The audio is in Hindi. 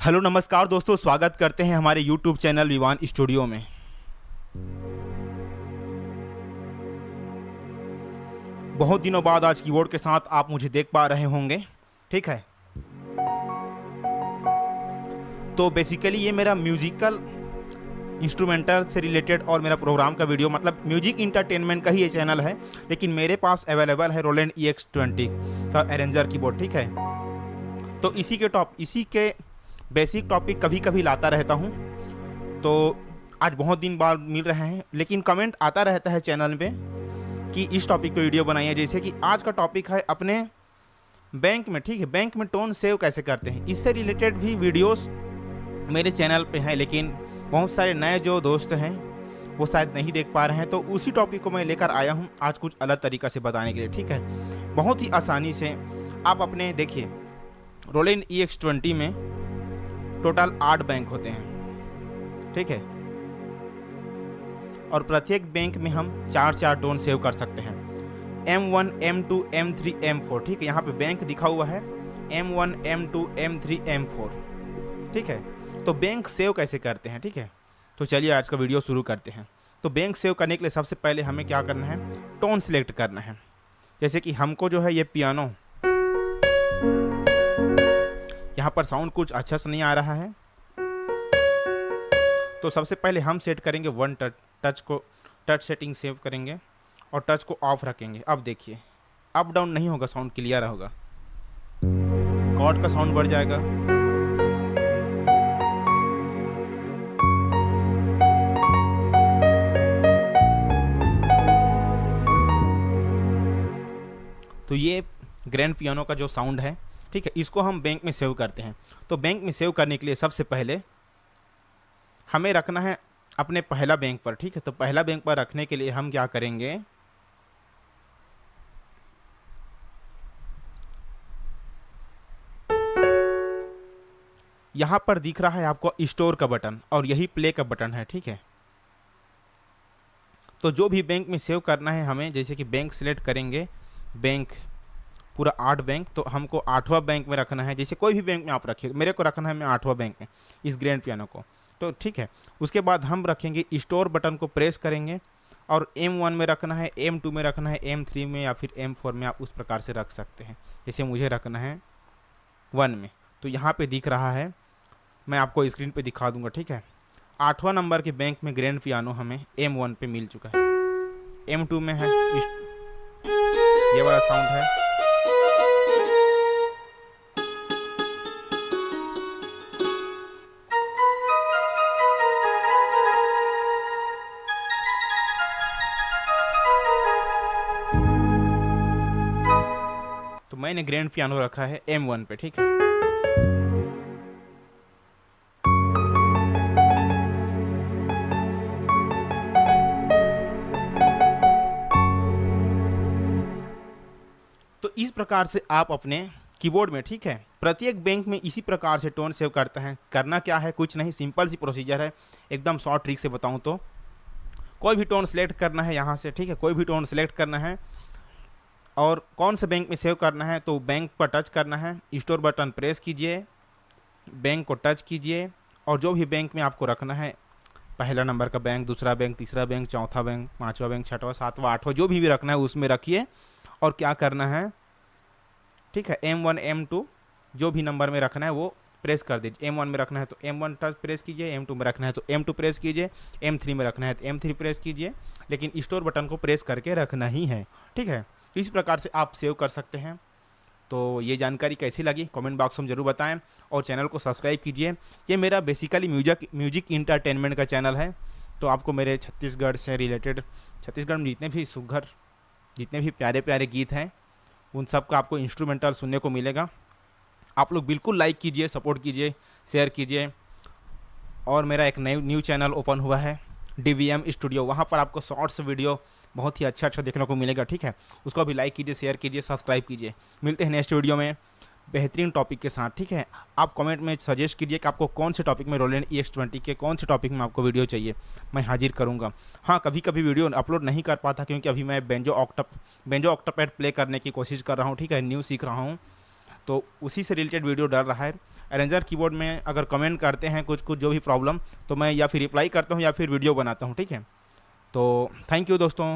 हेलो नमस्कार दोस्तों, स्वागत करते हैं हमारे YouTube चैनल विवान स्टूडियो में। बहुत दिनों बाद आज कीबोर्ड के साथ आप मुझे देख पा रहे होंगे, ठीक है। तो बेसिकली ये मेरा म्यूजिकल इंस्ट्रूमेंटल से रिलेटेड और मेरा प्रोग्राम का वीडियो, मतलब म्यूजिक इंटरटेनमेंट का ही ये चैनल है, लेकिन मेरे पास अवेलेबल है रोलैंड EX20 का अरेंजर कीबोर्ड, ठीक है। तो इसी के बेसिक टॉपिक कभी कभी लाता रहता हूँ। तो आज बहुत दिन बाद मिल रहे हैं, लेकिन कमेंट आता रहता है चैनल पे कि इस टॉपिक पे वीडियो बनाइए। जैसे कि आज का टॉपिक है अपने बैंक में, ठीक है, बैंक में टोन सेव कैसे करते हैं। इससे रिलेटेड भी वीडियोस मेरे चैनल पे हैं, लेकिन बहुत सारे नए जो दोस्त हैं वो शायद नहीं देख पा रहे हैं। तो उसी टॉपिक को मैं लेकर आया हूँ आज कुछ अलग तरीक़ा से बताने के लिए, ठीक है। बहुत ही आसानी से आप अपने देखिए, रोलैंड EX20 में टोटल 8 बैंक होते हैं, ठीक है, और प्रत्येक बैंक में हम 4 टोन सेव कर सकते हैं। M1, M2, M3, M4, ठीक है। यहाँ पे बैंक दिखा हुआ है M1, M2, M3, M4, ठीक है। तो बैंक सेव कैसे करते हैं, ठीक है। तो चलिए आज का वीडियो शुरू करते हैं। तो बैंक सेव करने के लिए सबसे पहले हमें क्या करना है, टोन सिलेक्ट करना है। जैसे कि हमको जो है ये पियानो, यहाँ पर साउंड कुछ अच्छा से नहीं आ रहा है, तो सबसे पहले हम सेट करेंगे वन टच सेटिंग सेव करेंगे और टच को ऑफ रखेंगे। अब देखिए अप डाउन नहीं होगा, साउंड क्लियर होगा, कॉर्ड का साउंड बढ़ जाएगा। तो ये ग्रैंड पियानो का जो साउंड है, ठीक है, इसको हम बैंक में सेव करते हैं। तो बैंक में सेव करने के लिए सबसे पहले हमें रखना है अपने पहला बैंक पर, ठीक है। तो पहला बैंक पर रखने के लिए हम क्या करेंगे, यहां पर दिख रहा है आपको स्टोर का बटन और यही प्ले का बटन है, ठीक है। तो जो भी बैंक में सेव करना है हमें, जैसे कि बैंक सिलेक्ट करेंगे, बैंक पूरा 8 बैंक, तो हमको 8वां बैंक में रखना है। जैसे कोई भी बैंक में आप रखिए, मेरे को रखना है मैं 8वां बैंक में इस ग्रैंड पियानो को, तो ठीक है। उसके बाद हम रखेंगे स्टोर बटन को प्रेस करेंगे और M1 में रखना है, M2 में रखना है, M3 में या फिर M4 में, आप उस प्रकार से रख सकते हैं। जैसे मुझे रखना है 1 में, तो यहाँ पे दिख रहा है, मैं आपको स्क्रीन पे दिखा दूंगा, ठीक है। 8वां नंबर के बैंक में ग्रैंड पियानो हमें M1 पे मिल चुका है। M2 में है ये वाला साउंड है, तो मैंने ग्रैंड पियानो रखा है M1 पे, ठीक है। तो इस प्रकार से आप अपने कीबोर्ड में, ठीक है, प्रत्येक बैंक में इसी प्रकार से टोन सेव करते हैं। करना क्या है, कुछ नहीं, सिंपल सी प्रोसीजर है, एकदम शॉर्ट ट्रिक से बताऊं तो कोई भी टोन सेलेक्ट करना है यहाँ से, ठीक है, कोई भी टोन सेलेक्ट करना है और कौन से बैंक में सेव करना है, तो बैंक पर टच करना है, स्टोर बटन प्रेस कीजिए, बैंक को टच कीजिए और जो भी बैंक में आपको रखना है, पहला नंबर का बैंक, दूसरा बैंक, तीसरा बैंक, चौथा बैंक, 5वां बैंक, 6वां, 7वां, 8वां, जो भी रखना है उसमें रखिए। और क्या करना है, ठीक है, M1, M2 जो भी नंबर में रखना है वो प्रेस कर दीजिए। M1 में रखना है तो M1 टच प्रेस कीजिए, M2 में रखना है तो M2 प्रेस कीजिए, M3 में रखना है तो M3 प्रेस कीजिए, लेकिन स्टोर बटन को प्रेस करके रखना ही है, ठीक है। इस प्रकार से आप सेव कर सकते हैं। तो ये जानकारी कैसी लगी कमेंट बॉक्स में ज़रूर बताएं और चैनल को सब्सक्राइब कीजिए। ये मेरा बेसिकली म्यूजिक इंटरटेनमेंट का चैनल है। तो आपको मेरे छत्तीसगढ़ से रिलेटेड, छत्तीसगढ़ में जितने भी प्यारे प्यारे गीत हैं उन सब का आपको इंस्ट्रूमेंटल सुनने को मिलेगा। आप लोग बिल्कुल लाइक कीजिए, सपोर्ट कीजिए, शेयर कीजिए। और मेरा एक न्यू चैनल ओपन हुआ है DVM स्टूडियो, वहाँ पर आपको शॉर्ट्स वीडियो बहुत ही अच्छा देखने को मिलेगा, ठीक है। उसको भी लाइक कीजिए, शेयर कीजिए, सब्सक्राइब कीजिए। मिलते हैं नेक्स्ट वीडियो में बेहतरीन टॉपिक के साथ, ठीक है। आप कमेंट में सजेस्ट कीजिए कि आपको कौन से टॉपिक में, रोलैंड EX20 के कौन से टॉपिक में आपको वीडियो चाहिए, मैं हाजिर करूंगा। हाँ, कभी कभी वीडियो अपलोड नहीं कर पाता क्योंकि अभी मैं बेंजो ऑक्टोपैड प्ले करने की कोशिश कर रहा हूँ, ठीक है, न्यू सीख रहा हूँ, तो उसी से रिलेटेड वीडियो डल रहा है। अरेंजर कीबोर्ड में अगर कमेंट करते हैं कुछ कुछ जो भी प्रॉब्लम, तो मैं या फिर रिप्लाई करता हूँ या फिर वीडियो बनाता हूँ, ठीक है। तो थैंक यू दोस्तों।